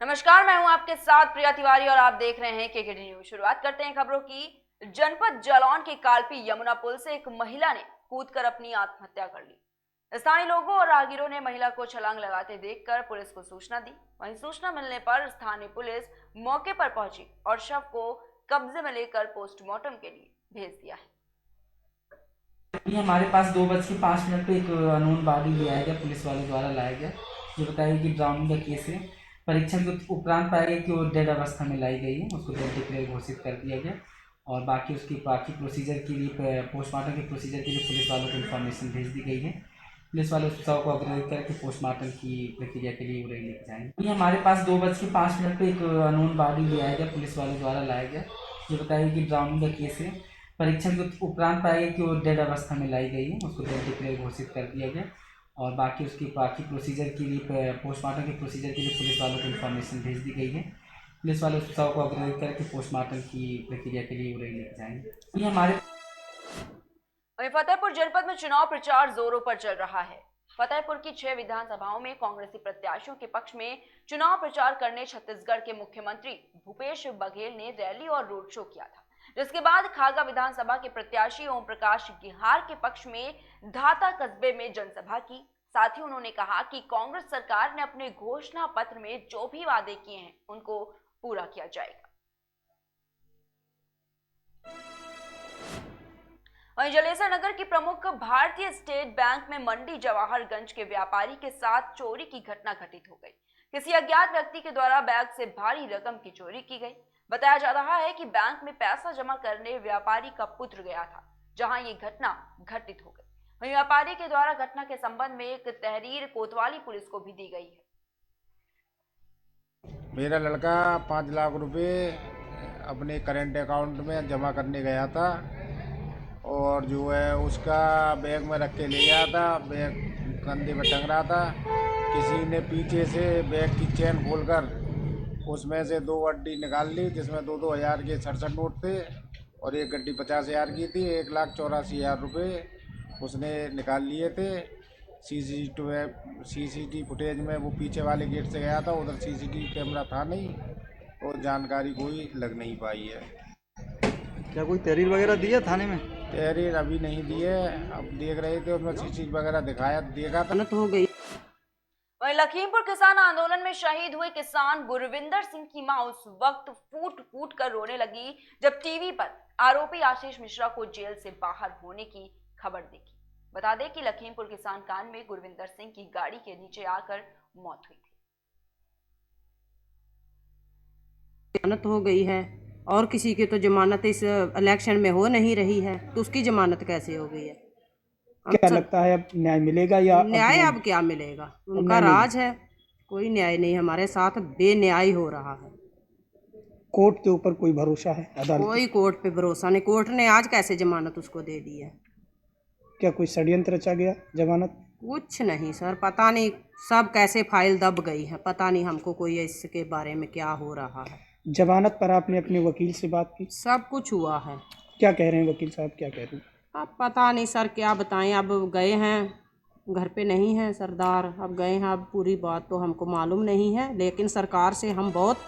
नमस्कार, मैं हूं आपके साथ प्रिया तिवारी और आप देख रहे हैं केकेडी न्यूज। शुरुआत करते हैं खबरों की। जनपद जालौन के कालपी यमुना पुल से एक महिला ने कूदकर अपनी आत्महत्या कर ली। स्थानीय लोगों और राहगीरों ने महिला को छलांग लगाते देखकर पुलिस को सूचना दी। वहीं सूचना मिलने पर स्थानीय पुलिस मौके पर पहुंची और शव को कब्जे में लेकर पोस्टमार्टम के लिए भेज दिया है। ये हमारे पास 2:05 पे एक अननोन बॉडी ले आया गया, पुलिस वालों द्वारा लाया गया। ये बताया कि ड्राउनिंग का केस है। परीक्षण के उपरांत पाया गया कि वो डेड अवस्था में लाई गई है, उसको डेड डिक्लेयर घोषित कर दिया गया और बाकी प्रोसीजर के लिए, पोस्टमार्टम के प्रोसीजर के लिए पुलिस वालों को इन्फॉर्मेशन भेज दी गई है। पुलिस वाले उस शव को अग्रेसित करके पोस्टमार्टम की प्रक्रिया के लिए उड़ाई लेके जाएंगे। ये हमारे पास 2:05 पे एक अननोन बॉडी ले आया गया, पुलिस वालों द्वारा लाया गया। ये बताया कि ड्राउनिंग का केस है। परीक्षण के उपरांत पाया गया कि वो डेड अवस्था में लाई गई है, उसको डेड डिक्लेयर घोषित कर दिया गया और बाकी प्रोसीजर के लिए, पोस्टमार्टम के प्रोसीजर के लिए पुलिस वालों को इन्फॉर्मेशन भेज दी गई है। पुलिस वाले उस शव को अग्रेसित करके पोस्टमार्टम की प्रक्रिया के लिए उड़ाई लेके जाएंगे। ये हमारे वहीं फतेहपुर जनपद में चुनाव प्रचार जोरों पर चल रहा है। फतेहपुर की 6 विधानसभाओं में कांग्रेसी प्रत्याशियों के पक्ष में चुनाव प्रचार करने छत्तीसगढ़ के मुख्यमंत्री भूपेश बघेल ने रैली और रोड शो किया था, जिसके बाद खागा विधानसभा के प्रत्याशी ओम प्रकाश गिहार के पक्ष में धाता कस्बे में जनसभा की। साथ ही उन्होंने कहा कि कांग्रेस सरकार ने अपने घोषणा पत्र में जो भी वादे किए हैं उनको पूरा किया जाएगा। वहीं जलेसर नगर की प्रमुख भारतीय स्टेट बैंक में मंडी जवाहरगंज के व्यापारी के साथ चोरी की घटना घटित हो गई। किसी अज्ञात व्यक्ति के द्वारा बैंक से भारी रकम की चोरी की गई। बताया जा रहा है कि बैंक में पैसा जमा करने व्यापारी का पुत्र गया था, जहां ये घटना घटित हो गई। वहीं व्यापारी के द्वारा घटना के संबंध में एक तहरीर कोतवाली पुलिस को भी दी गई है। मेरा लड़का 5 लाख रुपए अपने करेंट अकाउंट में जमा करने गया था और जो है उसका बैग में रख के ले गया था। बैग कंधे में टंग रहा था। किसी ने पीछे से बैग की चेन खोलकर उसमें से 2 गड्डी निकाल ली, जिसमें 2-2 हज़ार के 67 नोट थे और एक गड्डी 50 हज़ार की थी। 1,84,000 रुपये उसने निकाल लिए थे। सीसीटीवी फुटेज में वो पीछे वाले गेट से गया था, उधर सीसीटीवी कैमरा था नहीं और जानकारी कोई लग नहीं पाई है। क्या कोई तहरीर वगैरह दी है थाने में? तहरीर अभी नहीं दी है, अब देख रहे थे, उसमें सीसीटीवी वगैरह देखा था। गलत हो गई। वहीं लखीमपुर किसान आंदोलन में शहीद हुए किसान गुरविंदर सिंह की मां उस वक्त फूट फूट कर रोने लगी जब टीवी पर आरोपी आशीष मिश्रा को जेल से बाहर होने की खबर देखी। बता दें कि लखीमपुर किसान कांड में गुरविंदर सिंह की गाड़ी के नीचे आकर मौत हुई थी। जमानत हो गई है और किसी की तो जमानत इस इलेक्शन में हो नहीं रही है, तो उसकी जमानत कैसे हो गई है? क्या लगता है अब न्याय मिलेगा या न्याय अब क्या मिलेगा? उनका राज है, कोई न्याय नहीं। हमारे साथ बेन्याय हो रहा है। कोर्ट के ऊपर कोई भरोसा है? अदालत कोई कोर्ट पे भरोसा नहीं। कोर्ट ने आज कैसे जमानत उसको दे दी है? क्या कोई षड्यंत्र रचा गया जमानत? कुछ नहीं सर, पता नहीं सब कैसे फाइल दब गई है, पता नहीं हमको कोई इसके बारे में क्या हो रहा है। जमानत पर आपने अपने वकील से बात की? सब कुछ हुआ है। क्या कह रहे हैं वकील साहब, क्या कह रहे हैं? अब पता नहीं सर, क्या बताएं। अब गए हैं, घर पे नहीं है सरदार, अब गए हैं। अब पूरी बात तो हमको मालूम नहीं है, लेकिन सरकार से हम बहुत।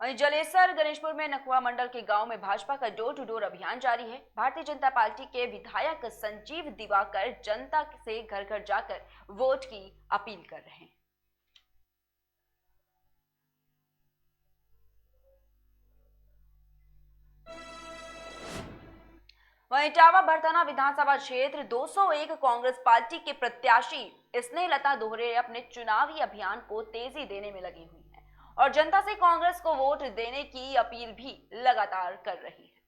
वहीं जलेसर गणेशपुर में नकुआ मंडल के गांव में भाजपा का डोर टू डोर अभियान जारी है। भारतीय जनता पार्टी के विधायक संजीव दिवाकर जनता से घर घर जाकर वोट की अपील कर रहे हैं। वहीं इटावा बरथाना विधानसभा क्षेत्र 201 कांग्रेस पार्टी के प्रत्याशी स्नेहलता दोहरे अपने चुनावी अभियान को तेजी देने में लगी हुई हैं और जनता से कांग्रेस को वोट देने की अपील भी लगातार कर रही है।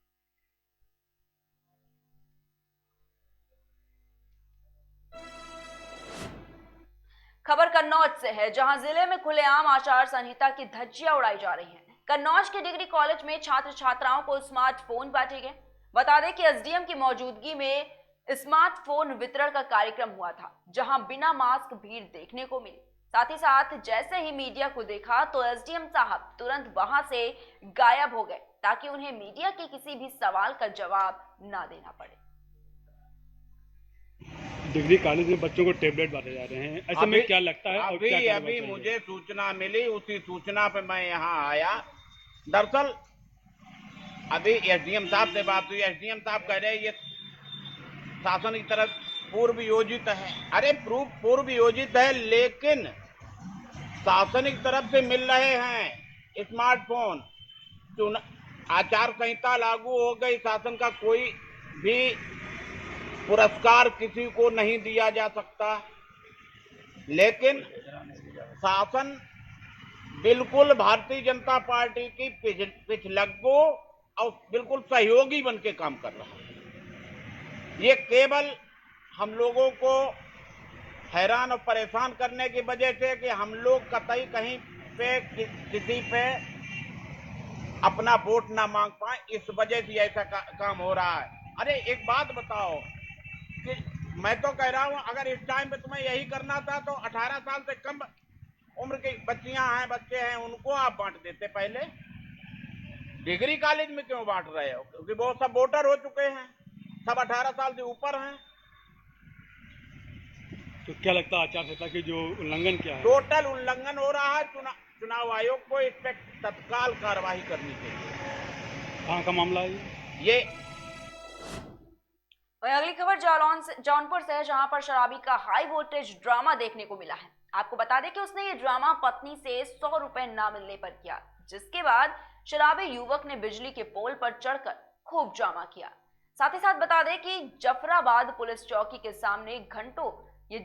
खबर कन्नौज से है, जहां जिले में खुलेआम आचार संहिता की धज्जियां उड़ाई जा रही हैं। कन्नौज के डिग्री कॉलेज में छात्र छात्राओं को स्मार्टफोन बांटे गए। बता दें कि एसडीएम की मौजूदगी में स्मार्टफोन वितरण का कार्यक्रम हुआ था, जहां बिना मास्क भीड़ देखने को मिली। साथ ही साथ जैसे ही मीडिया को देखा तो एसडीएम साहब तुरंत वहां से गायब हो गए, ताकि उन्हें मीडिया के किसी भी सवाल का जवाब ना देना पड़े। डिग्री कॉलेज में बच्चों को टेबलेट बांटे जा रहे हैं, ऐसे में क्या लगता है और क्या कार्रवाई अभी चाहिए? मुझे सूचना मिली, उसी सूचना पे मैं यहाँ आया। दरअसल अभी एसडीएम साहब से बात हुई, एसडीएम साहब कह रहे ये शासन की तरफ पूर्व योजित है। अरे पूर्व योजित है, लेकिन शासन की तरफ से मिल रहे हैं स्मार्टफोन। आचार संहिता लागू हो गई, शासन का कोई भी पुरस्कार किसी को नहीं दिया जा सकता, लेकिन शासन बिल्कुल भारतीय जनता पार्टी की पिछलग्गों और बिल्कुल सहयोगी बन के काम कर रहा है। ये केवल हम लोगों को हैरान और परेशान करने की वजह से कि हम लोग कतई कहीं पे किसी पे अपना वोट ना मांग पाए, इस वजह से ऐसा काम हो रहा है। अरे एक बात बताओ कि मैं तो कह रहा हूं, अगर इस टाइम पे तुम्हें यही करना था तो 18 साल से कम उम्र की बच्चियां हैं, बच्चे हैं, उनको आप बांट देते पहले। डिग्री कॉलेज में क्यों बांट रहे हो? क्योंकि वो सब वोटर हो चुके हैं, सब 18 साल से ऊपर हैं। तो क्या लगता है आचार संहिता की जो उल्लंघन क्या है? टोटल उल्लंघन हो रहा है। चुनाव आयोग को इस पर तत्काल कार्रवाई करनी चाहिए। कहाँ का मामला है ये? वहीं अगली खबर जौनपुर से है, जहां पर शराबी का हाई वोल्टेज ड्रामा देखने को मिला है। आपको बता दें कि उसने ये ड्रामा पत्नी से 100 रुपए ना मिलने पर किया, जिसके बाद शराबी युवक ने बिजली के पोल पर चढ़कर खूब ड्रामा किया। साथ ही साथ बता दें कि जफराबाद पुलिस चौकी के सामने घंटों ये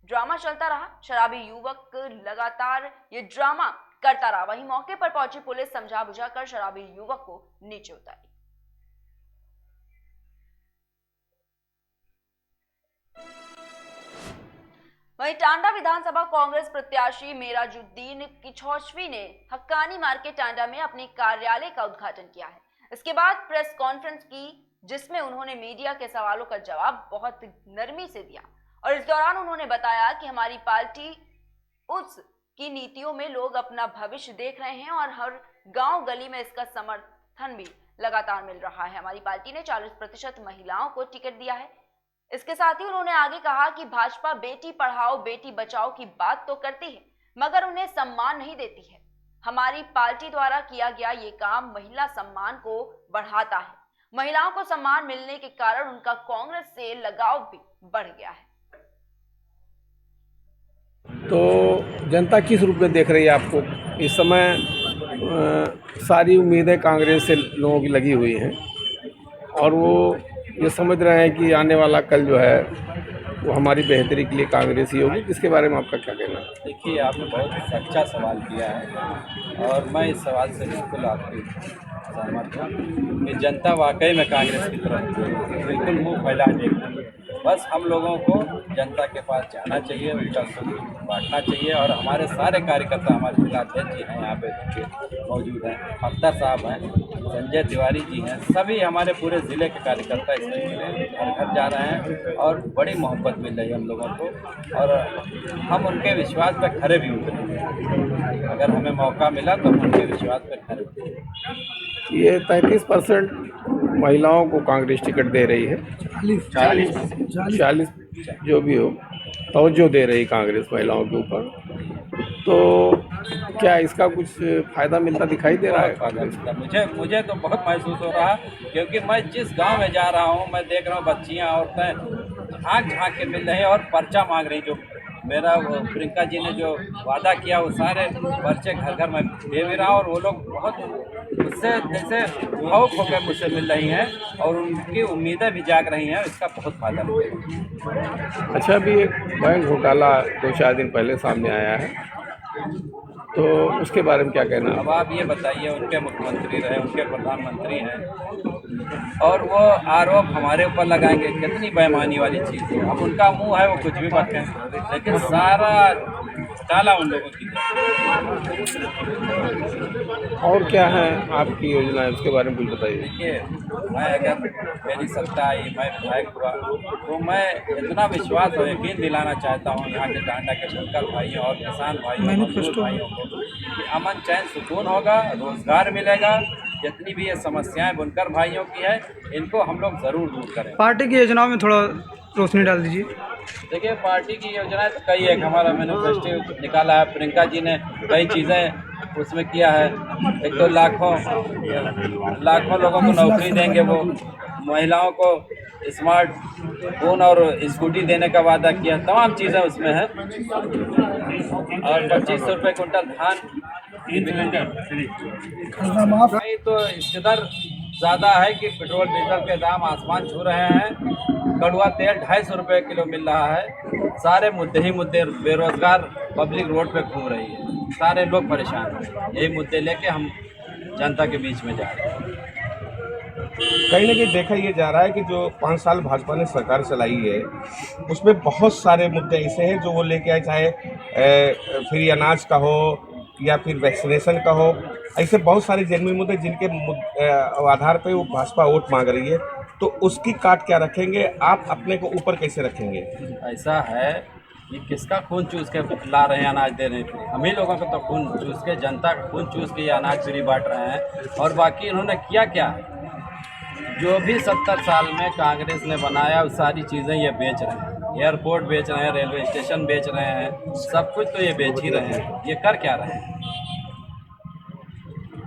ड्रामा चलता रहा। शराबी युवक लगातार ये ड्रामा करता रहा। वहीं मौके पर पहुंची पुलिस समझा बुझाकर शराबी युवक को नीचे उतारी। वहीं टांडा विधानसभा कांग्रेस प्रत्याशी मेराजुद्दीन किछौछवी ने हक्कानी मार्केट टांडा में अपने कार्यालय का उद्घाटन किया है। इसके बाद प्रेस कॉन्फ्रेंस की, जिसमें उन्होंने मीडिया के सवालों का जवाब बहुत नरमी से दिया और इस दौरान उन्होंने बताया कि हमारी पार्टी उसकी नीतियों में लोग अपना भविष्य देख रहे हैं और हर गांव गली में इसका समर्थन भी लगातार मिल रहा है। हमारी पार्टी ने 40% महिलाओं को टिकट दिया है। इसके साथ ही उन्होंने आगे कहा कि भाजपा बेटी पढ़ाओ बेटी बचाओ की बात तो करती है, मगर उन्हें सम्मान नहीं देती है। हमारी पार्टी द्वारा किया गया ये काम महिला सम्मान को बढ़ाता है। महिलाओं को सम्मान मिलने के कारण उनका कांग्रेस से लगाव भी बढ़ गया है। तो जनता किस रूप में देख रही है आपको? इस समय सारी उम्मीदें कांग्रेस से लोगों की लगी हुई हैं और वो ये समझ रहे हैं कि आने वाला कल जो है वो हमारी बेहतरी के लिए कांग्रेस ही होगी। इसके बारे में आपका क्या कहना है? देखिए, आपने बहुत अच्छा सवाल किया है और मैं इस सवाल से बिल्कुल आपकी सहमत हूँ कि जनता वाकई में कांग्रेस की तरफ बिल्कुल मुँह फैला देगी। बस हम लोगों को जनता के पास जाना चाहिए, उनका सुख बांटना चाहिए और हमारे सारे कार्यकर्ता, हमारे जिलाध्यक्ष जी हैं यहाँ पे मौजूद हैं, अख्तर साहब हैं, संजय तिवारी जी हैं, सभी हमारे पूरे ज़िले के कार्यकर्ता इसमें मिले, घर घर जा रहे हैं और बड़ी मोहब्बत मिल रही है हम लोगों को और हम उनके विश्वास पर खरे भी उतरेंगे। अगर हमें मौका मिला तो हम उनके विश्वास पर खरे उतरेंगे। ये 33% महिलाओं को कांग्रेस टिकट दे रही है, 40 जो भी हो तवज्जो दे रही कांग्रेस महिलाओं के ऊपर। तो क्या इसका कुछ फ़ायदा मिलता दिखाई दे रहा है? फ़ायदा मिलता मुझे तो बहुत महसूस हो रहा, क्योंकि मैं जिस गांव में जा रहा हूं मैं देख रहा हूं बच्चियां औरतें झाँक के मिल रही हैं और पर्चा मांग रही। जो मेरा प्रियंका जी ने जो वादा किया वो सारे पर्चे घर घर में दे भी रहा और वो लोग बहुत उससे जैसे भावुक होकर मुझसे मिल रही हैं और उनकी उम्मीदें भी जाग रही हैं। इसका बहुत फायदा मिलेगा। अच्छा, अभी एक बैंक घोटाला 2-4 दिन पहले सामने आया है, तो उसके बारे में क्या कहना? अब आप ये बताइए, उनके मुख्यमंत्री रहे, उनके प्रधानमंत्री हैं और वो आरोप हमारे ऊपर लगाएंगे, कितनी बेईमानी वाली चीज़ है। अब उनका मुंह है वो कुछ भी बकें, लेकिन सारा ताला उन लोगों की। और क्या है आपकी योजना है, उसके बारे में कुछ बताइए। देखिए, मैं अगर मेरी सत्ता आई, मैं विधायक हुआ, तो मैं इतना विश्वास और यकीन दिलाना चाहता हूँ यहाँ के टांडा के बुनकर भाइयों और किसान भाइयों मजदूर भाइयों को कि अमन चैन सुकून होगा, रोजगार मिलेगा। जितनी भी ये समस्याएं बुनकर भाइयों की है, इनको हम लोग ज़रूर दूर करें। पार्टी की योजनाओं में थोड़ा रोशनी डाल दीजिए। देखिए, पार्टी की योजनाएं तो कई है। हमारा मैनिफेस्टो निकाला है, प्रियंका जी ने कई चीज़ें उसमें किया है। एक तो लाखों लोगों को नौकरी देंगे, वो महिलाओं को स्मार्ट फोन और स्कूटी देने का वादा किया, तमाम चीज़ें उसमें हैं। और 2500 रुपये कुंटल धान नहीं तो इसके दर ज़्यादा है कि पेट्रोल डीजल के दाम आसमान छू रहे हैं। कड़ुआ तेल 250 रुपये किलो मिल रहा है। सारे मुद्दे ही मुद्दे, बेरोजगार पब्लिक रोड पे घूम रही है, सारे लोग परेशान हैं। यही मुद्दे लेके हम जनता के बीच में जा रहे हैं। कहीं ना कहीं देखा ये जा रहा है कि जो 5 साल भाजपा ने सरकार चलाई है उसमें बहुत सारे मुद्दे ऐसे हैं जो वो लेके आए, चाहे फ्री अनाज का हो या फिर वैक्सीनेशन का हो। ऐसे बहुत सारे जेन्युइन मुद्दे जिनके आधार पे वो भाजपा वोट मांग रही है। तो उसकी काट क्या रखेंगे आप, अपने को ऊपर कैसे रखेंगे? ऐसा है कि किसका खून चूस के ला रहे हैं, अनाज दे रहे हैं। हम ही लोगों का तो खून चूस के, जनता का खून चूस के ये अनाज फ्री बांट रहे हैं। और बाकी इन्होंने किया क्या? जो भी 70 साल में कांग्रेस ने बनाया वो सारी चीज़ें ये बेच रहे हैं। एयरपोर्ट बेच रहे हैं, रेलवे स्टेशन बेच रहे हैं, सब कुछ तो ये बेच ही रहे हैं। ये कर क्या रहे हैं?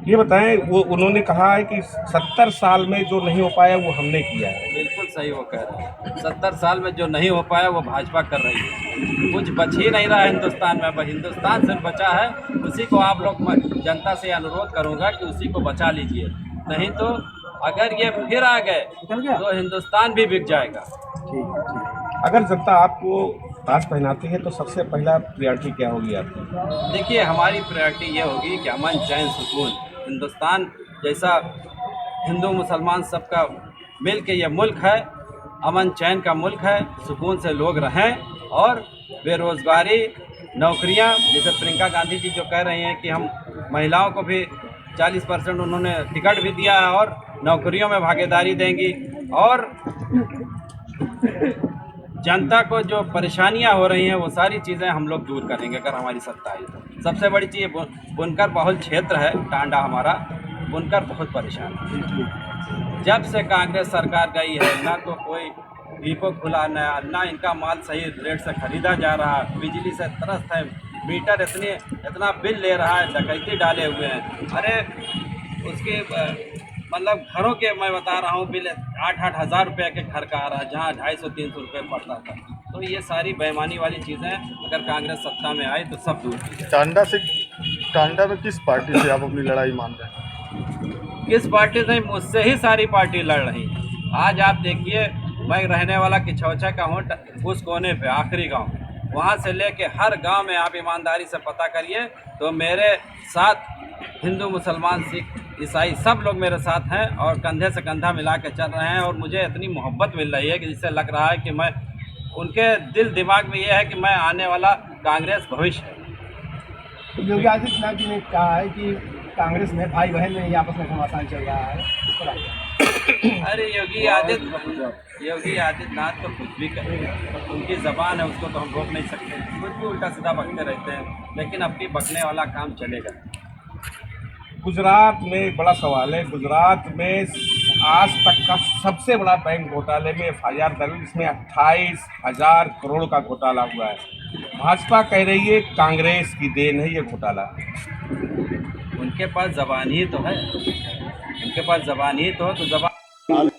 ये बताएं, वो उन्होंने कहा है कि 70 साल में जो नहीं हो पाया वो हमने किया है। बिल्कुल सही वो कह रहे हैं। 70 साल में जो नहीं हो पाया वो भाजपा कर रही है। कुछ बच ही नहीं रहा है हिंदुस्तान में। अब हिंदुस्तान सिर्फ बचा है, उसी को आप लोग, मैं जनता से अनुरोध करूंगा कि उसी को बचा लीजिए। नहीं तो अगर ये फिर आ गए तो हिंदुस्तान भी बिक जाएगा। अगर जनता आपको ताज पहनाती है तो सबसे पहला प्रायोरिटी क्या होगी आपकी? देखिए, हमारी प्रायोरिटी ये होगी कि अमन, चैन, सुकून, हिंदुस्तान जैसा हिंदू मुसलमान सबका मिल के ये मुल्क है, अमन चैन का मुल्क है। सुकून से लोग रहें और बेरोज़गारी, नौकरियां, जैसे प्रियंका गांधी जी जो कह रही हैं कि हम महिलाओं को भी 40% उन्होंने टिकट भी दिया है और नौकरियों में भागीदारी देंगी। और जनता को जो परेशानियां हो रही हैं वो सारी चीज़ें हम लोग दूर करेंगे अगर हमारी सत्ता आई तो। सबसे बड़ी चीज़ बुनकर बहुल क्षेत्र है टांडा हमारा, बुनकर बहुत परेशान है। जब से कांग्रेस सरकार गई है ना तो कोई डिपो खुला, ना इनका माल सही रेट से खरीदा जा रहा है। बिजली से त्रस्त है, मीटर इतना बिल ले रहा है, डकैती डाले हुए हैं। अरे उसके मतलब घरों के मैं बता रहा हूँ बिल 8-8 हज़ार रुपये के घर का आ रहा है, जहाँ 250-300 रुपये पड़ता था। तो ये सारी बेईमानी वाली चीज़ें अगर कांग्रेस सत्ता में आए तो सब दूर की जाए। टांडा में किस पार्टी से आप अपनी लड़ाई मान रहे हैं? किस पार्टी से? मुझसे ही सारी पार्टी लड़ रही है। आज आप देखिए, मैं रहने वाला किछौछा का हूँ, उस कोने पे आखिरी गांव, वहाँ से लेके हर गांव में आप ईमानदारी से पता करिए तो मेरे साथ हिंदू, मुसलमान, सिख, ईसाई सब लोग मेरे साथ हैं और कंधे से कंधा मिला के चल रहे हैं। और मुझे इतनी मोहब्बत मिल रही है कि जिससे लग रहा है कि मैं उनके दिल दिमाग में ये है कि मैं आने वाला कांग्रेस भविष्य है। योगी आदित्यनाथ जी ने कहा है कि कांग्रेस में भाई बहन में आपस में घमासान चल रहा है। अरे योगी आदित्यनाथ तो कुछ भी कहें, उनकी ज़बान है, उसको तो हम रोक नहीं सकते। कुछ भी उल्टा सीधा बकते रहते हैं, लेकिन अपनी बकने वाला काम चलेगा। गुजरात में एक बड़ा सवाल है। गुजरात में आज तक का सबसे बड़ा बैंक घोटाले में FIR दर्ज, इसमें 28,000 करोड़ का घोटाला हुआ है। भाजपा कह रही है कांग्रेस की देन है ये घोटाला। उनके पास ज़बान ही तो है, उनके पास ज़बान ही तो है, तो ज़बान।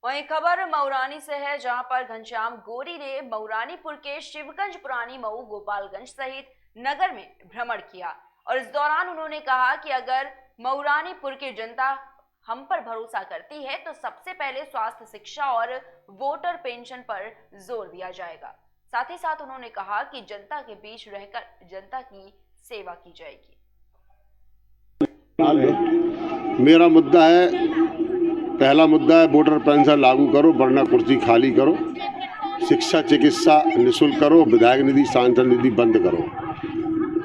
वहीं खबर मऊरानी से है, जहां पर घनश्याम गोरी ने मऊरानीपुर के शिवगंज, पुरानी मऊ, गोपालगंज सहित नगर में भ्रमण किया और इस दौरान उन्होंने कहा कि अगर मऊरानीपुर की जनता हम पर भरोसा करती है तो सबसे पहले स्वास्थ्य, शिक्षा और वोटर पेंशन पर जोर दिया जाएगा। साथ ही साथ उन्होंने कहा कि जनता के बीच रहकर जनता की सेवा की जाएगी। मेरा मुद्दा है, पहला मुद्दा है वोटर पेंशन लागू करो वरना कुर्सी खाली करो। शिक्षा, चिकित्सा निःशुल्क करो। विधायक निधि, सांसद निधि बंद करो।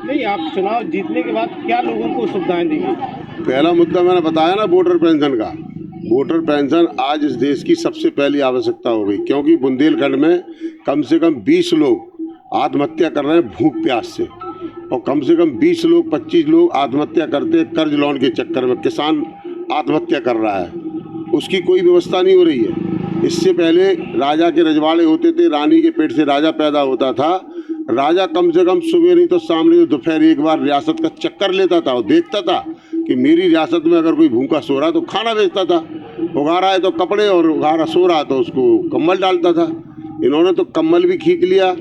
नहीं, आप चुनाव जीतने के बाद क्या लोगों को सुविधाएं देंगे? पहला मुद्दा मैंने बताया ना, वोटर पेंशन का। वोटर पेंशन आज इस देश की सबसे पहली आवश्यकता हो गई, क्योंकि बुंदेलखंड में कम से कम 20 लोग आत्महत्या कर रहे हैं भूख प्यास से, और कम से कम 20 लोग 25 लोग आत्महत्या करते हैं कर्ज लोन के चक्कर में। किसान आत्महत्या कर रहा है, उसकी कोई व्यवस्था नहीं हो रही है। इससे पहले राजा के रजवाड़े होते थे, रानी के पेट से राजा पैदा होता था। राजा कम से कम सुबह नहीं तो शाम नहीं तो दोपहर एक बार रियासत का चक्कर लेता था और देखता था कि मेरी रियासत में अगर कोई भूखा सो रहा तो खाना बेचता था, उगा है तो कपड़े, और उगा सो रहा तो उसको कंबल डालता था। इन्होंने तो कंबल भी खींच लिया,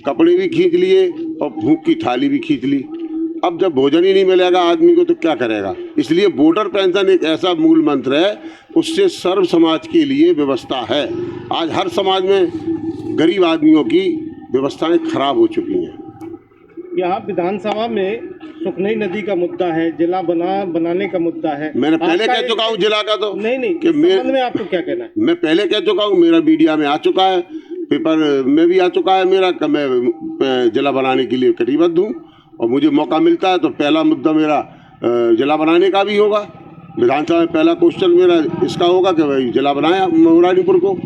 कपड़े भी खींच लिए और भूख की थाली भी खींच ली। अब जब भोजन ही नहीं मिलेगा आदमी को तो क्या करेगा। इसलिए वोटर पेंशन एक ऐसा मूल मंत्र है, उससे सर्व समाज के लिए व्यवस्था है। आज हर समाज में गरीब आदमियों की व्यवस्थाएं खराब हो चुकी हैं। यहाँ विधानसभा में सुखनई नदी का मुद्दा है, जिला बनाने का मुद्दा है। मैंने पहले कह चुका हूँ जिला का तो नहीं कि संबंध में आपको क्या कहना है? मैं पहले कह चुका हूँ, मेरा मीडिया में आ चुका है, पेपर में भी आ चुका है मेरा कि मैं जिला बनाने के लिए कटिबद्ध हूँ और मुझे मौका मिलता है तो पहला मुद्दा मेरा जिला बनाने का भी होगा। विधानसभा में पहला क्वेश्चन मेरा इसका होगा कि भाई जिला बनाया मऊरानीपुर को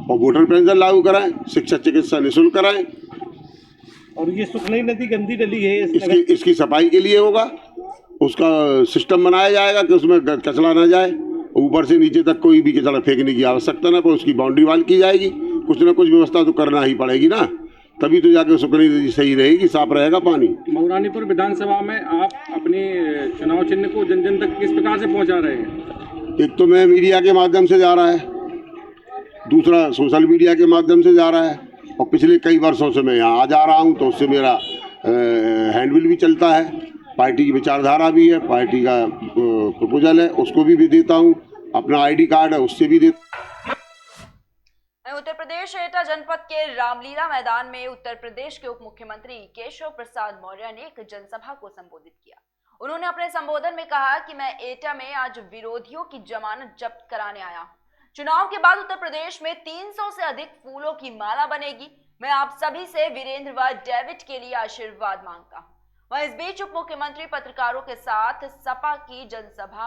और वोटर पेंशन लागू कराएं, शिक्षा चिकित्सा निःशुल्क कराएं। और ये सुखनई नदी गंदी डली है, इसकी सफाई के लिए होगा, उसका सिस्टम बनाया जाएगा कि उसमें कचरा ना जाए, ऊपर से नीचे तक कोई भी कचरा फेंकने की आवश्यकता ना, पर उसकी बाउंड्री वाल की जाएगी। कुछ ना कुछ व्यवस्था तो करना ही पड़ेगी ना, तभी तो जाके सुखनई नदी सही रहेगी, साफ रहेगा पानी। मऊरानीपुर विधानसभा में आप अपने चुनाव चिन्ह को जन जन तक किस प्रकार से पहुंचा रहे हैं? एक तो मैं मीडिया के माध्यम से जा रहा है, दूसरा सोशल मीडिया के माध्यम से जा रहा है, और पिछले कई वर्षों से मैं यहाँ आ जा रहा हूँ तो उससे मेरा हैंडबिल भी चलता है, पार्टी की विचारधारा भी है, पार्टी का प्रपोजल है उसको भी देता हूँ, अपना आईडी कार्ड है उससे भी देता। उत्तर प्रदेश एटा जनपद के रामलीला मैदान में उत्तर प्रदेश के उप मुख्यमंत्री केशव प्रसाद मौर्य ने एक जनसभा को संबोधित किया। उन्होंने अपने संबोधन में कहा कि मैं एटा में आज विरोधियों की जमानत जब्त कराने आया हूँ। चुनाव के बाद उत्तर प्रदेश में 300 से अधिक फूलों की माला बनेगी। मैं आप सभी से वीरेंद्र व डेविड के लिए आशीर्वाद मांगता हूँ। वहीं इस बीच उप मुख्यमंत्री पत्रकारों के साथ सपा की जनसभा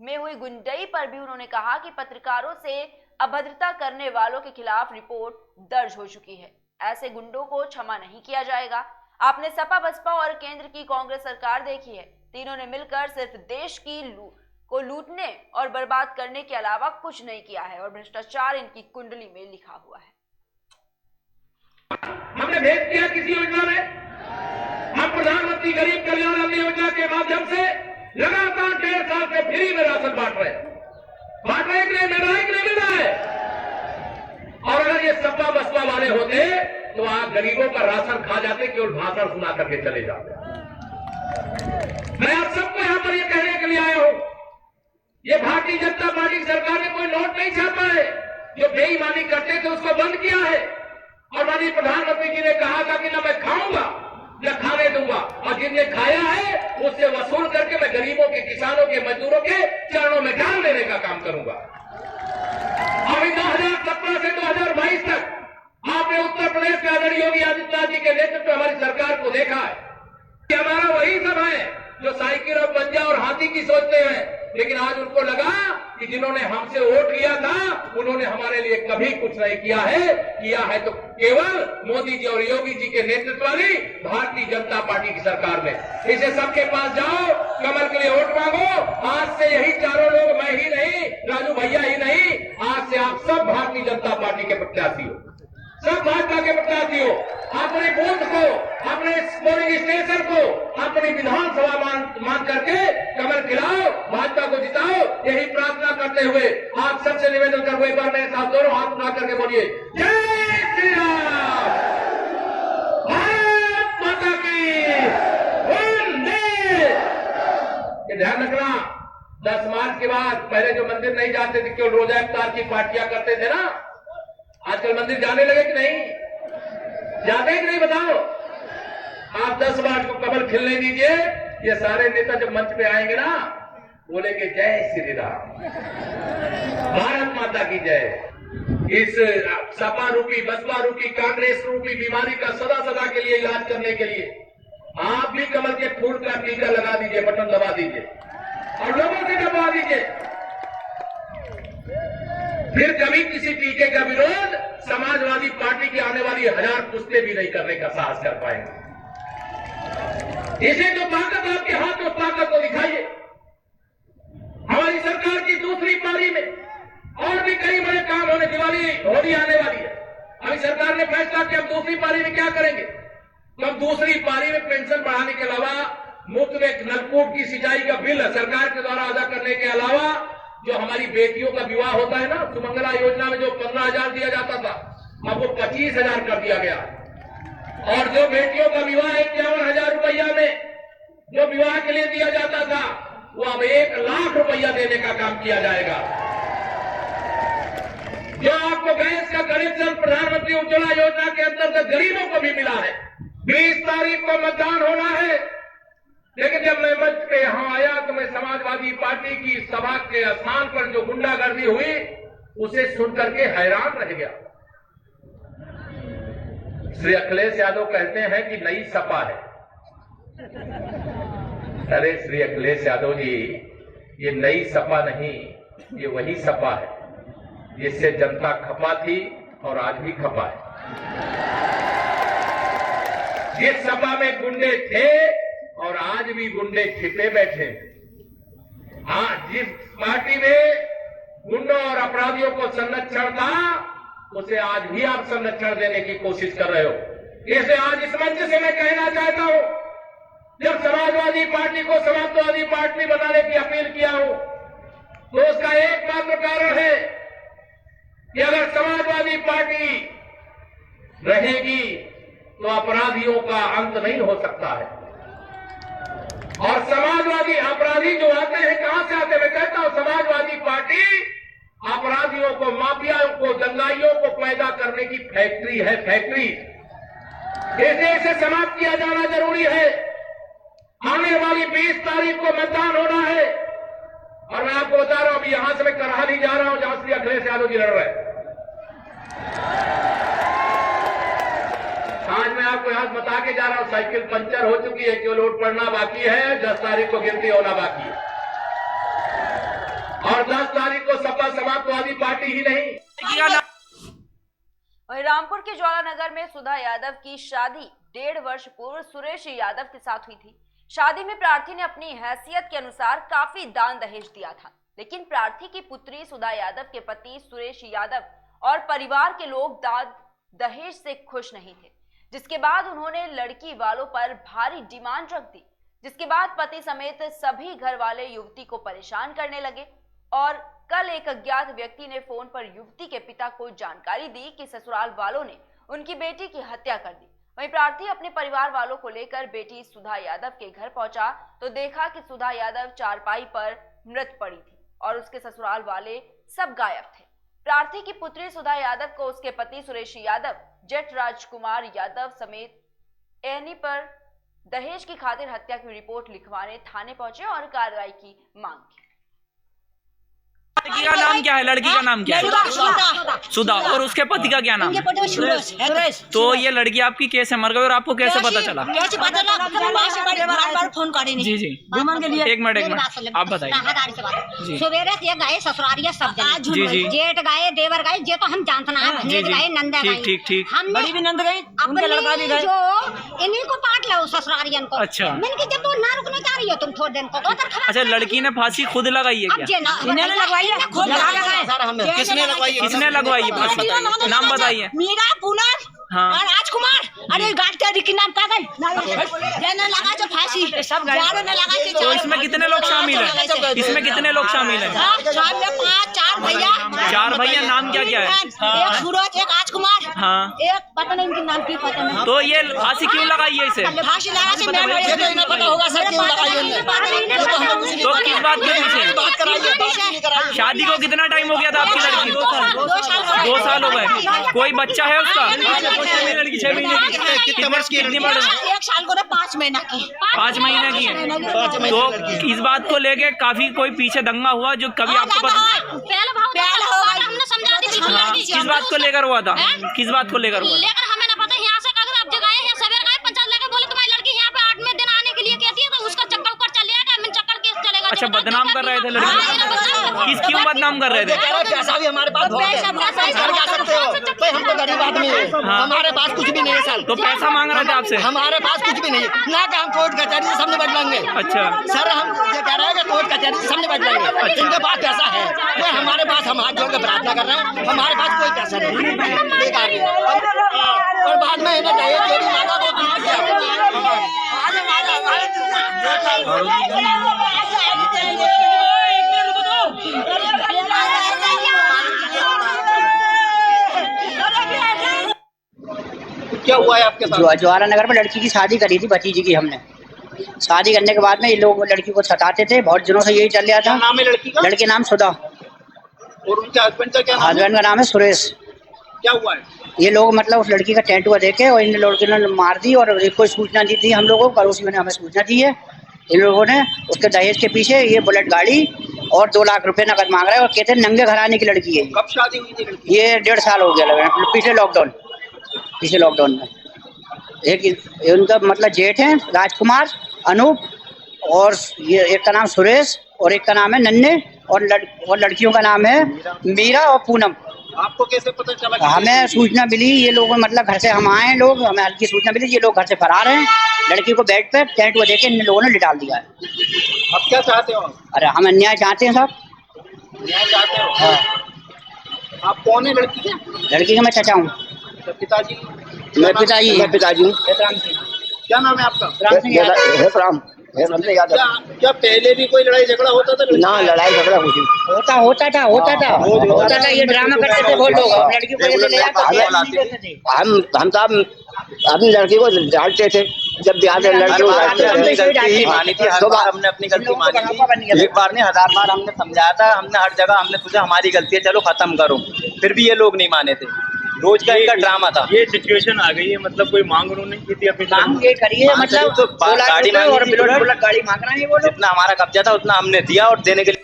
में हुई गुंडई पर भी उन्होंने कहा कि पत्रकारों से अभद्रता करने वालों के खिलाफ रिपोर्ट दर्ज हो चुकी है, ऐसे गुंडों को क्षमा नहीं किया जाएगा। आपने सपा बसपा और केंद्र की कांग्रेस सरकार देखी है, तीनों ने मिलकर सिर्फ देश की को लूटने और बर्बाद करने के अलावा कुछ नहीं किया है और भ्रष्टाचार इनकी कुंडली में लिखा हुआ है। हमने भेद किया किसी योजना में, हम प्रधानमंत्री गरीब कल्याण अन्न योजना के माध्यम से लगातार 1.5 साल से फ्री में राशन बांट रहे के लिए मिल रहा है। और अगर ये सपा बसपा वाले होते तो आप गरीबों का राशन खा जाते, केवल भाषण सुना करके चले जाते। मैं आप सबको यहां पर ये कहने के लिए आया हूं, ये भारतीय जनता पार्टी की सरकार ने कोई नोट नहीं छापा है। जो बेईमानी करते थे उसको बंद किया है और माननीय प्रधानमंत्री जी ने कहा था कि न मैं खाऊंगा न खाने दूंगा, और जिनने खाया है उससे वसूल करके मैं गरीबों के, किसानों के, मजदूरों के चरणों में डाल देने का काम करूंगा। अभी 2017 से 2022 तक आपने उत्तर प्रदेश के आदरणीय योगी आदित्यनाथ जी के नेतृत्व में हमारी सरकार को देखा है कि हमारा वही सब है जो साइकिल और पंजा और हाथी की सोचते हैं, लेकिन आज उनको लगा कि जिन्होंने हमसे वोट लिया था उन्होंने हमारे लिए कभी कुछ नहीं किया है तो केवल मोदी जी और योगी जी के नेतृत्व वाली भारतीय जनता पार्टी की सरकार ने। इसे सबके पास जाओ, कमल के लिए वोट मांगो। आज से यही चारों लोग, मैं ही नहीं, राजू भैया ही नहीं, आज से आप सब भारतीय जनता पार्टी के प्रत्याशी हो, सब भाजपा के प्रत्याशी हो। अपने बूथ को, अपने पोलिंग स्टेशन को, अपनी विधानसभा मान करके कमल खिलाओ, भाजपा को जिताओ। यही प्रार्थना करते हुए आप सबसे निवेदन करूं, एक बार मेरे साथ दोनों हाथ उठा करके बोलिए जय श्री राम, भारत माता की वंदे। ये ध्यान रखना, 10 मार्च के बाद पहले जो मंदिर नहीं जाते थे, केवल रोजा इफ्तार की पार्टियां करते थे ना, आजकल मंदिर जाने लगे कि नहीं? जाते हैं कि नहीं बताओ? आप 10 मार्च को कमल खिलने दीजिए। ये सारे नेता जब मंच पे आएंगे ना, बोलेंगे जय श्री राम, भारत माता की जय। इस सपा रूपी, बसपा रूपी, कांग्रेस रूपी बीमारी का सदा सदा के लिए इलाज करने के लिए आप भी कमल के फूल का टीका लगा दीजिए, बटन दबा दीजिए और लोगों से दबा दीजिए। फिर कभी किसी टीके का विरोध समाजवादी पार्टी की आने वाली 1000 पुस्तें भी नहीं करने का साहस कर पाएंगे। इसे जो ताकत आपके हाथ में, उस ताकत को दिखाइए। हमारी सरकार की दूसरी पारी में और भी कई बड़े काम होने वाली होली आने वाली है। अभी सरकार ने फैसला किया हम दूसरी पारी में क्या करेंगे, तो हम दूसरी पारी में पेंशन बढ़ाने के अलावा मुफ्त में नलकूप की सिंचाई का बिल सरकार के द्वारा अदा करने के अलावा जो हमारी बेटियों का विवाह होता है ना, सुमंगला योजना में जो 15,000 दिया जाता था अब वो 25,000 कर दिया गया। और जो बेटियों का विवाह 51,000 रुपया में जो विवाह के लिए दिया जाता था वो अब 1 लाख रुपया देने का काम किया जाएगा। जो आपको गैस का कनेक्शन प्रधानमंत्री उज्ज्वला योजना के अंतर्गत गरीबों को भी मिला है। 20 तारीख को मतदान होना है, लेकिन जब मैं मंच पे यहां आया तो मैं समाजवादी पार्टी की सभा के स्थान पर जो गुंडागर्दी हुई उसे सुनकर के हैरान रह गया। श्री अखिलेश यादव कहते हैं कि नई सपा है। अरे श्री अखिलेश यादव जी, ये नई सपा नहीं, ये वही सपा है जिससे जनता खपा थी और आज भी खपा है। जिस सपा में गुंडे थे और आज भी गुंडे छिपे बैठे। हाँ, जिस पार्टी में गुंडों और अपराधियों को संरक्षण था उसे आज भी आप संरक्षण देने की कोशिश कर रहे हो। इसलिए आज इस मंच से मैं कहना चाहता हूं, जब समाजवादी पार्टी को समाजवादी पार्टी बनाने की अपील किया हूं तो उसका एकमात्र कारण है कि अगर समाजवादी पार्टी रहेगी तो अपराधियों का अंत नहीं हो सकता है। और समाजवादी अपराधी जो आते हैं कहां से आते हैं? मैं कहता हूं समाजवादी पार्टी अपराधियों को, माफियाओं को, दंगाइयों को पैदा करने की फैक्ट्री है, फैक्ट्री। इसे समाप्त किया जाना जरूरी है। आने वाली 20 तारीख को मतदान होना है और मैं आपको बता रहा हूं अभी यहां से मैं करहाली जा रहा हूं जहां श्री अखिलेश यादव जी लड़ रहे हैं। आज मैं आपको यहां बता के जा रहा हूं साइकिल पंचर हो चुकी है, केवल वोट पड़ना बाकी है। 10 तारीख को गिनती होना बाकी है और 10 तारीख को सपा समाजवादी पार्टी ही नहीं। वहीं रामपुर के ज्वालानगर में सुधा यादव की शादी 1.5 वर्ष पूर्व सुरेश यादव के साथ हुई थी। शादी में प्रार्थी ने अपनी हैसियत के अनुसार काफी दान दहेज दिया था, लेकिन प्रार्थी की पुत्री सुधा यादव के पति सुरेश यादव और परिवार के लोग दहेज से खुश नहीं थे, जिसके बाद उन्होंने लड़की वालों पर भारी डिमांड रख दी, जिसके बाद पति समेत सभी घर वाले युवती को परेशान करने लगे। और कल एक अज्ञात व्यक्ति ने फोन पर युवती के पिता को जानकारी दी कि ससुराल वालों ने उनकी बेटी की हत्या कर दी। वहीं प्रार्थी अपने परिवार वालों को लेकर बेटी सुधा यादव के घर पहुंचा तो देखा कि सुधा यादव चारपाई पर मृत पड़ी थी और उसके ससुराल वाले सब गायब थे। प्रार्थी की पुत्री सुधा यादव को उसके पति सुरेश यादव, जेठ राजकुमार यादव समेत एनी पर दहेज की खातिर हत्या की रिपोर्ट लिखवाने थाने पहुंचे और कार्रवाई की मांग की। लड़की का नाम क्या है? लड़की का नाम क्या है? सुधा। और उसके पति का क्या नाम है? सुरेश। तो ये लड़की आपकी कैसे मर गई और आपको कैसे पता चला? फोन करे जी जी, एक मिनट आप बताइए। सवेरे से गए ससुरारिया सब जी जी, जेठ गए, देवर गए, ये तो हम जानते ना, भनेज गए, नंदा गए। ठीक ठीक, बड़ी भी नंद गई, उनके लड़का भी गए, जो इन्हीं को पाट लो ससुरारियन को। अच्छा, मैंने जब तो ना रुकना चाह रही हो तुम थोड़े दिन को। अच्छा, लड़की ने फांसी खुद लगाई है क्या? इन्होंने लगवाई है, खुद किसने लगवाई है फांसी? नाम बताइए। मीरा, पूनम और राजकुमार। अरे गाड़ी के नाम का गई लगा जो फांसी सब लगा। तो इसमें कितने लोग शामिल हैं? इसमें कितने लोग शामिल हैं? 4 भैया। 4 भैया, नाम क्या क्या है? एक सूरज, एक राजकुमार, हाँ, एक पता नहीं उनके नाम की पता नहीं। तो ये फांसी क्यों लगाई है इसे? फांसी लगा के मैं पता होगा सर क्यों लगाई है। तो किस बात के पीछे? शादी को कितना टाइम हो गया था आपकी लड़की? 2 साल हो गए। कोई बच्चा है उसका? लड़की 6 महीने की। कितने वर्ष की? 1 साल को 5 महीना की। 5 महीने की है। तो इस बात को लेके काफी कोई पीछे दंगा हुआ जो कभी आपको पता? हमने समझा दी। किस बात को लेकर हुआ था? किस बात को लेकर हुआ? लेकर हमें ना पता। यहाँ से अगर आप जगह है सवेरे गए पंचायत लेकर बोले तुम्हारी लड़की यहाँ पे 8वें दिन आने के लिए कहती है तो उसका चक्कर ऊपर चलेगा। चक्कर केस चलेगा। अच्छा, बदनाम कर रहे थे लड़की? किस क्यों बदनाम कर रहे थे? पैसा भी हमारे पास बहुत है। घर जा सकते हो भाई, हम तो गरीब आदमी है, हमारे पास कुछ भी नहीं है सर। तो पैसा मांग रहे थे आपसे? हमारे पास कुछ भी नहीं है ना, कि हम कोर्ट कचहरी से सामने बैठ लेंगे। अच्छा सर हम ये कह रहे हैं कि कोर्ट कचहरी से सामने बैठ लेंगे। इनके पास पैसा है, वो हमारे पास, हम हाथ जोड़ के प्रार्थना कर रहे हैं, हमारे पास कोई पैसा नहीं बेकार है। और बाद में इन्हें दहेज जो भी मांगा वो भी दिया। क्या हुआ है आपके साथ? जवाहर नगर में लड़की की शादी करी थी, भतीजी की। हमने शादी करने के बाद में ये लोग लड़की को सताते थे, बहुत दिनों से यही चल रहा था। नाम है लड़की का? लड़की नाम सुधा, और उनके हस्बैंड का क्या नाम है? हस्बैंड का नाम है सुरेश। क्या हुआ है? ये लोग मतलब उस लड़की का टेंटुआ देखे और इन लड़कियों ने मार दी, और कोई सूचना दी थी हम लोगों को, पड़ोसियों ने हमें सूचना दी है। इन लोगों ने उसके दहेज के पीछे ये बुलेट गाड़ी और 2 लाख रुपए नकद मांग रहे हैं, और कहते हैं नंगे घराने की लड़की है। कब शादी हुई थी लड़की? ये 1.5 साल हो गया लगा, पिछले लॉकडाउन में। एक उनका मतलब जेठ है राजकुमार, अनूप, और ये एक का नाम सुरेश और एक का नाम है नन्हे, और लड़कियों का नाम है मीरा और पूनम। आपको कैसे पता चला? हमें सूचना मिली, ये लोग मतलब घर से हम आए लोग, हमें हल्की सूचना मिली, ये लोग घर से फरार हैं। लड़की को बेड पे टेंट को देके इन लोगों ने लिटाल दिया है। अब क्या चाहते हो? अरे हम अन्याय चाहते हैं साहब। न्याय चाहते हो? हाँ। आप कौन है लड़की के? लड़की का मैं चाचा हूँ। पिताजी? मैं पिताजी हूँ। क्या नाम है आपका? राम। क्या पहले भी कोई लड़ाई झगड़ा होता था? ना, लड़ाई झगड़ा होता था। ये ड्रामा करते थे वो लोग, लड़की को ले जाते थे। हम साहब अपनी लड़की को डांटते थे, जब भी आते लड़की को गलती मानी थी, हर बार हमने अपनी गलती मानी थी। एक बार नहीं 1000 बार हमने समझाया था, हमने हर जगह हमने सोचा हमारी गलती है, चलो खत्म करो, फिर भी ये लोग नहीं माने थे। रोज का इनका ड्रामा था। ये सिचुएशन आ गई है, मतलब कोई मांग उन्होंने की थी अपनी मांग ये करिए, मतलब तो गाड़ी और बुलेट गाड़ी मांग रहे हैं वो लोग। जितना हमारा कब्जा था उतना हमने दिया, और देने के लिए।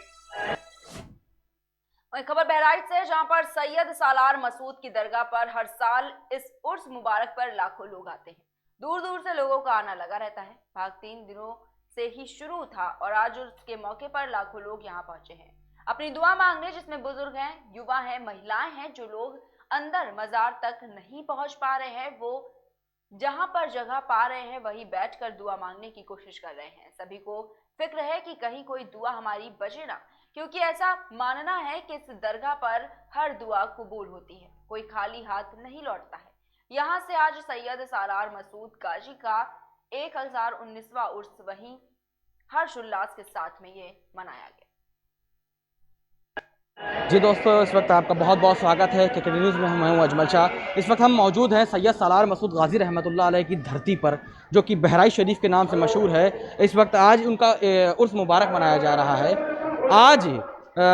वहीं खबर बहराइच से, जहां पर सैयद सालार मसूद की दरगाह पर हर साल इस उर्स मुबारक पर लाखों लोग आते हैं। दूर दूर से लोगों का आना लगा रहता है। भाग 3 दिनों से ही शुरू था और आज उर्स के मौके पर लाखों लोग यहां पहुंचे हैं अपनी दुआ मांगने, जिसमें बुजुर्ग हैं, युवा हैं, महिलाएं हैं। जो लोग अंदर मजार तक नहीं पहुंच पा रहे हैं, वो जहां पर जगह पा रहे हैं वहीं बैठकर दुआ मांगने की कोशिश कर रहे हैं। सभी को फिक्र है कि कहीं कोई दुआ हमारी बचे ना, क्योंकि ऐसा मानना है कि इस दरगाह पर हर दुआ कबूल होती है, कोई खाली हाथ नहीं लौटता है। यहाँ से आज सैयद सालार मसूद गाजी का 1019वां उर्स वहीं हर्षोल्लास के साथ में ये मनाया गया। जी दोस्तों, इस वक्त आपका बहुत बहुत स्वागत है KKD न्यूज़ में। मैं हूं अजमल शाह। इस वक्त हम मौजूद हैं सैयद सालार मसूद गाजी रहमतुल्लाह अलैह की धरती पर, जो कि बहराइच शरीफ के नाम से मशहूर है। इस वक्त आज उनका उर्स मुबारक मनाया जा रहा है। आज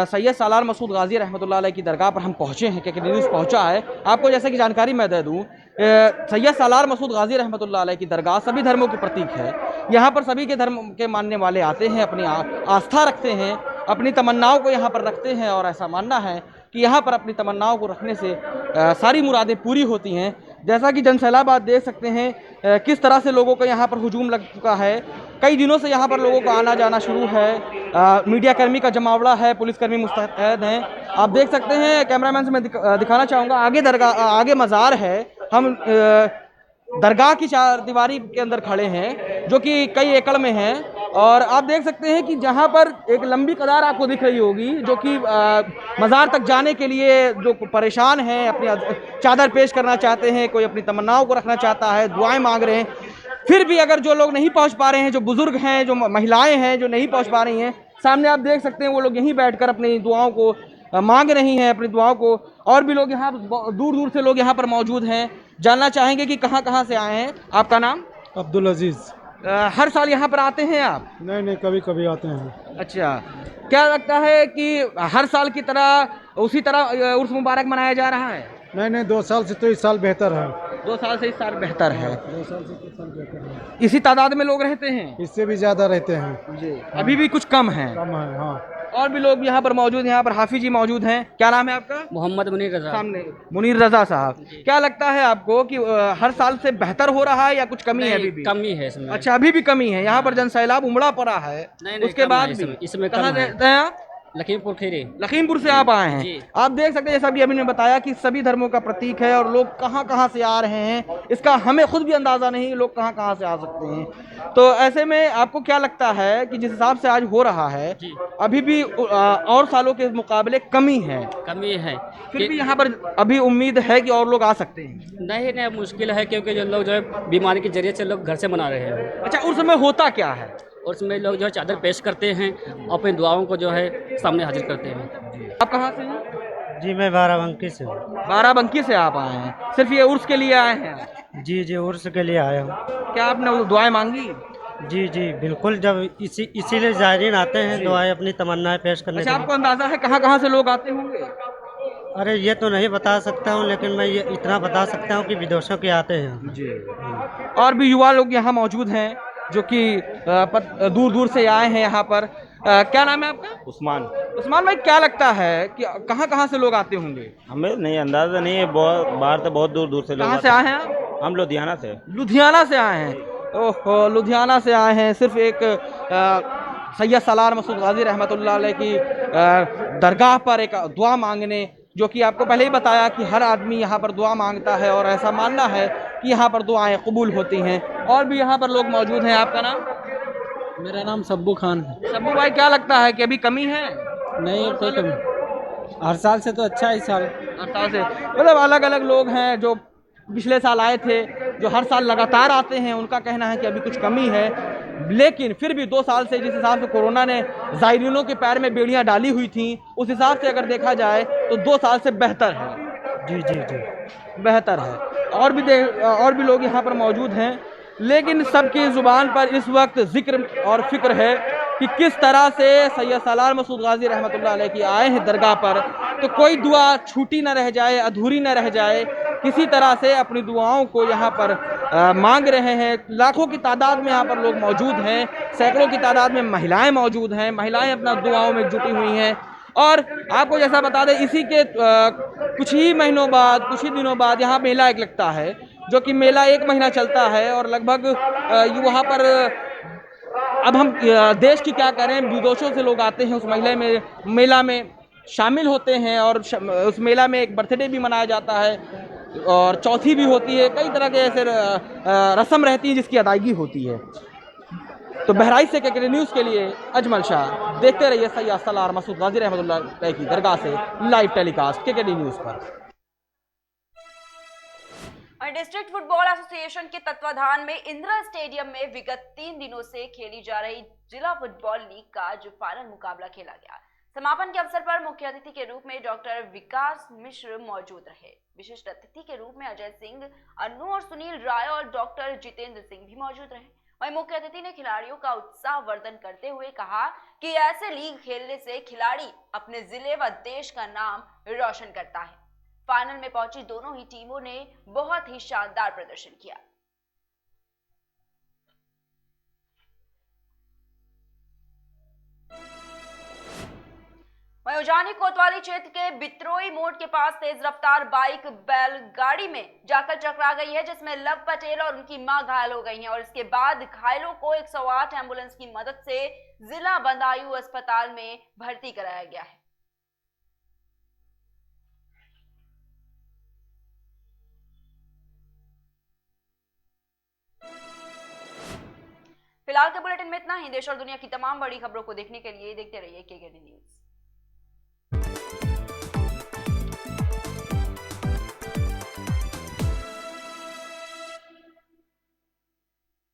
सैयद सालार मसूद गाजी रहमतुल्लाह अलैह की दरगाह पर हम पहुँचे हैं, KKD न्यूज़ पहुँचा है। आपको जैसे कि जानकारी मैं दे दूँ, सैयद सालार मसूद गाजी रहमतुल्लाह अलैह की दरगाह सभी धर्मों के प्रतीक है। यहाँ पर सभी के धर्म के मानने वाले आते हैं, अपनी आस्था रखते हैं, अपनी तमन्नाओं को यहाँ पर रखते हैं, और ऐसा मानना है कि यहाँ पर अपनी तमन्नाओं को रखने से सारी मुरादें पूरी होती हैं। जैसा कि जनसैलाब आप देख सकते हैं किस तरह से लोगों का यहाँ पर हुजूम लग चुका है। कई दिनों से यहाँ पर लोगों का आना जाना शुरू है। मीडिया कर्मी का जमावड़ा है, पुलिसकर्मी मुस्तैद हैं। आप देख सकते हैं, कैमरामैन से मैं दिखाना चाहूँगा, आगे दरगाह, आगे मज़ार है। हम दरगाह की 4 दीवारी के अंदर खड़े हैं, जो कि कई एकड़ में है। और आप देख सकते हैं कि जहाँ पर एक लंबी कतार आपको दिख रही होगी, जो कि मज़ार तक जाने के लिए जो परेशान हैं, अपनी चादर पेश करना चाहते हैं, कोई अपनी तमन्नाओं को रखना चाहता है, दुआएं मांग रहे हैं। फिर भी अगर जो लोग नहीं पहुँच पा रहे हैं, जो बुज़ुर्ग हैं, जो महिलाएं हैं जो नहीं पहुँच पा रही हैं, सामने आप देख सकते हैं वो लोग यहीं बैठकर अपनी दुआओं को मांग रही हैं, अपनी दुआओं को। और भी लोग यहाँ दूर दूर से लोग यहाँ पर मौजूद हैं। जानना चाहेंगे कि कहाँ से आए हैं। आपका नाम? अब्दुल अजीज़। हर साल यहाँ पर आते हैं आप? नहीं, कभी कभी आते हैं। अच्छा, क्या लगता है कि हर साल की तरह उसी तरह उर्स मुबारक मनाया जा रहा है? नहीं, 2 साल से तो इस साल बेहतर है। 2 साल से इस साल बेहतर है। 2 साल से इस साल बेहतर है। इसी तादाद में लोग रहते हैं? इससे भी ज़्यादा रहते हैं जी। अभी भी कुछ कम है? कम है, हाँ। और भी लोग यहाँ पर मौजूद, यहाँ पर हाफिज जी मौजूद हैं। क्या नाम है आपका? मोहम्मद मुनीर रजा। सामने मुनीर रजा साहब। क्या लगता है आपको कि हर साल से बेहतर हो रहा है या कुछ कमी है? अभी भी कमी है इसमें। अच्छा, अभी भी कमी है। यहाँ पर जनसैलाब उमड़ा पड़ा है, उसके बाद भी। इसमें कहाँ रहते हैं आप? लखीमपुर खीरी। लखीमपुर से आप आए हैं। आप देख सकते हैं, जैसा भी अभी ने बताया कि सभी धर्मों का प्रतीक है और लोग कहाँ कहाँ से आ रहे हैं, इसका हमें खुद भी अंदाज़ा नहीं लोग कहाँ कहाँ से आ सकते हैं। तो ऐसे में आपको क्या लगता है कि जिस हिसाब से आज हो रहा है अभी भी और सालों के मुकाबले कमी है? कमी है, फिर भी यहाँ पर अभी उम्मीद है कि और लोग आ सकते हैं? नहीं मुश्किल है, क्योंकि जो लोग जो है बीमारी के जरिए से लोग घर से मना रहे हैं। अच्छा, उस समय होता क्या है? उसमें लोग जो है चादर पेश करते हैं और अपनी दुआओं को जो है सामने हाजिर करते हैं। आप कहाँ से हैं? जी मैं बाराबंकी से हूँ। बाराबंकी से आप आए हैं? सिर्फ ये उर्स के लिए आए हैं? जी उर्स के लिए आया हूँ। क्या आपने दुआएं मांगी? जी बिल्कुल, जब इसीलिए ज़ायरीन आते हैं दुआएं अपनी तमान्नाएं पेश करने। अच्छा, आपको अंदाजा है कहाँ कहाँ से लोग आते होंगे? अरे ये तो नहीं बता सकता हूँ, लेकिन मैं ये इतना बता सकता हूँ कि विदेशों के आते हैं। जी। और भी युवा लोग यहाँ मौजूद हैं जो कि दूर दूर से आए हैं यहाँ पर। क्या नाम है आपका? उस्मान भाई, क्या लगता है कि कहाँ कहाँ से लोग आते होंगे? हमें नहीं अंदाजा नहीं है, बाहर से बहुत दूर दूर से लोग। कहाँ से आए हैं आप? हम लुधियाना से। लुधियाना से आए हैं? ओहो, लुधियाना से आए हैं सिर्फ एक सैयद सालार मसूद गाजी रहमतुल्लाह अलैह की दरगाह पर एक दुआ मांगने, जो कि आपको पहले ही बताया कि हर आदमी यहाँ पर दुआ मांगता है और ऐसा मानना है कि यहाँ पर दुआएं कबूल होती हैं। और भी यहाँ पर लोग मौजूद हैं। आपका नाम? मेरा नाम सब्बू खान है। सब्बू भाई, क्या लगता है कि अभी कमी है? नहीं, कोई कमी। हर साल से तो अच्छा है। इस साल हर साल से मतलब अलग अलग लोग हैं जो पिछले साल आए थे, जो हर साल लगातार आते हैं, उनका कहना है कि अभी कुछ कमी है। लेकिन फिर भी 2 साल से जिस हिसाब से कोरोना ने ज़ायरीनों के पैर में बेड़ियां डाली हुई थी, उस हिसाब से अगर देखा जाए तो 2 साल से बेहतर है। जी बेहतर है। और भी लोग यहाँ पर मौजूद हैं, लेकिन सबकी ज़ुबान पर इस वक्त जिक्र और फिक्र है कि किस तरह से सैयद सालार मसूद गाजी रहमतुल्लाह अलैह की आए हैं दरगाह पर, तो कोई दुआ छूटी न रह जाए, अधूरी न रह जाए। किसी तरह से अपनी दुआओं को यहाँ पर मांग रहे हैं। लाखों की तादाद में यहाँ पर लोग मौजूद हैं, सैकड़ों की तादाद में महिलाएं मौजूद हैं। महिलाएं अपना दुआओं में जुटी हुई हैं। और आपको जैसा बता दें, इसी के कुछ ही महीनों बाद, कुछ ही दिनों बाद यहाँ मेला एक लगता है, जो कि मेला 1 महीना चलता है और लगभग वहाँ पर अब हम देश की क्या करें, विदेशों से लोग आते हैं उस मेला में शामिल होते हैं और उस मेला में एक बर्थडे भी मनाया जाता है और चौथी भी होती है। कई तरह के ऐसे रस्म रहती है जिसकी अदायगी होती है। तो बहराइच से केकेडी न्यूज़ के लिए अजमल शाह। देखते रहिए सैयद सालार मसूद गाजी रहमतुल्लाह अलैह की दरगाह से लाइव टेलीकास्ट केकेडी न्यूज़ पर। डिस्ट्रिक्ट फुटबॉल एसोसिएशन के तत्वाधान में इंदिरा स्टेडियम में विगत 3 दिनों से खेली जा रही जिला फुटबॉल लीग का आज फाइनल मुकाबला खेला गया। समापन के अवसर पर मुख्य अतिथि के रूप में डॉक्टर विकास मिश्र मौजूद रहे। विशिष्ट अतिथि के रूप में अजय सिंह, अन्नू और सुनील राय और डॉक्टर जितेंद्र सिंह भी मौजूद रहे। वहीं मुख्य अतिथि ने खिलाड़ियों का उत्साह वर्धन करते हुए कहा कि ऐसे लीग खेलने से खिलाड़ी अपने जिले व देश का नाम रोशन करता है। फाइनल में पहुंची दोनों ही टीमों ने बहुत ही शानदार प्रदर्शन किया। वहीं उजानी कोतवाली क्षेत्र के बित्रोई मोड़ के पास तेज रफ्तार बाइक बैलगाड़ी में जाकर टकरा गई है, जिसमें लव पटेल और उनकी मां घायल हो गई हैं और इसके बाद घायलों को 108 एम्बुलेंस की मदद से जिला बदायूं अस्पताल में भर्ती कराया गया है। फिलहाल के बुलेटिन में इतना ही। देश और दुनिया की तमाम बड़ी खबरों को देखने के लिए देखते रहिए केकेडी न्यूज़।